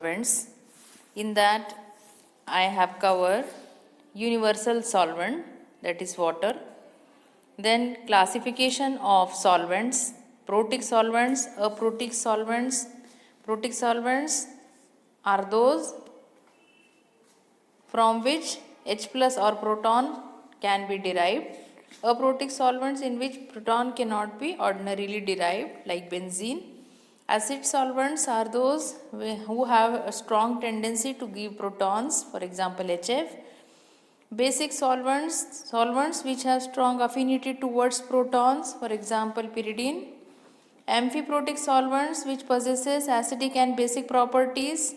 solvents. In that I have covered universal solvent, that is water. Then classification of solvents, protic solvents, aprotic solvents. Protic solvents are those from which H plus or proton can be derived. Aprotic solvents in which proton cannot be ordinarily derived, like benzene. Acid solvents are those who have a strong tendency to give protons, for example HF. Basic solvents which have strong affinity towards protons, for example pyridine. Amphiprotic solvents which possesses acidic and basic properties,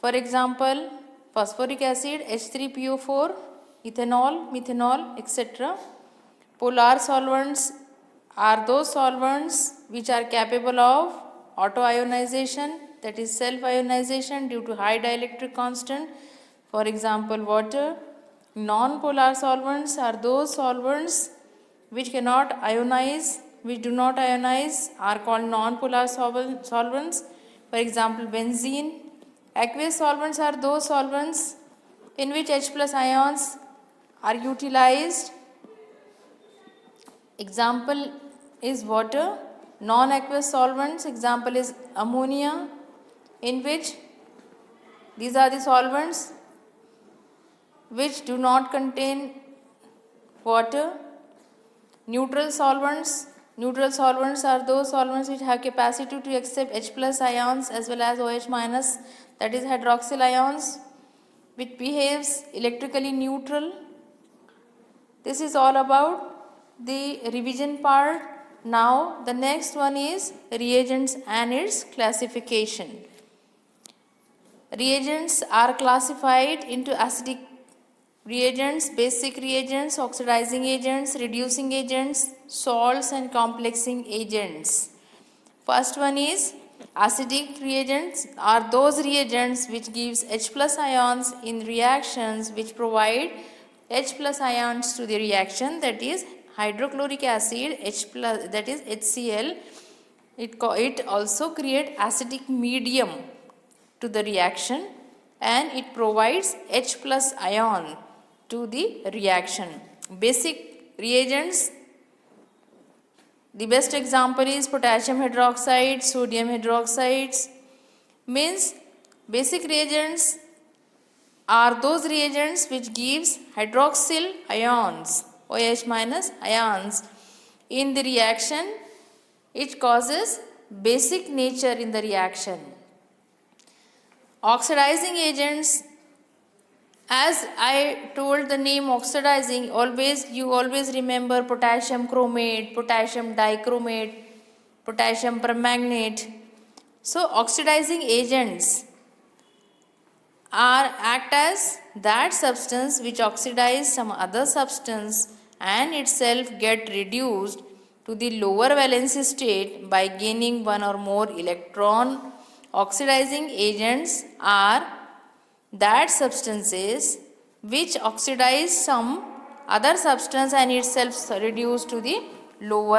for example phosphoric acid, H3PO4, ethanol, methanol, etc. Polar solvents are those solvents which are capable of autoionization, that is self-ionization due to high dielectric constant, for example water. Non-polar solvents are those solvents which cannot ionize, which do not ionize, are called non-polar solvents, for example benzene. Aqueous solvents are those solvents in which H plus ions are utilized. Example is water. Non-aqueous solvents, example is ammonia, in which these are the solvents which do not contain water. Neutral solvents are those solvents which have capacity to accept H plus ions as well as OH minus, that is hydroxyl ions, which behaves electrically neutral. This is all about the revision part. Now the next one is reagents and its classification. Reagents are classified into acidic reagents, basic reagents, oxidizing agents, reducing agents, salts and complexing agents. First one is acidic reagents are those reagents which gives H plus ions in reactions which provide H plus ions to the reaction, that is hydrochloric acid, H plus, that is HCl. It also creates acidic medium to the reaction and it provides H plus ion to the reaction. Basic reagents, the best example is potassium hydroxide, sodium hydroxides. Means basic reagents are those reagents which gives hydroxyl ions, OH minus ions in the reaction. It causes basic nature in the reaction. Oxidizing agents, as I told the name oxidizing, you always remember potassium chromate, potassium dichromate, potassium permanganate. So oxidizing agents act as that substance which oxidize some other substance and itself get reduced to the lower valency state by gaining one or more electron. Oxidizing agents are that substances which oxidize some other substance and itself reduced to the lower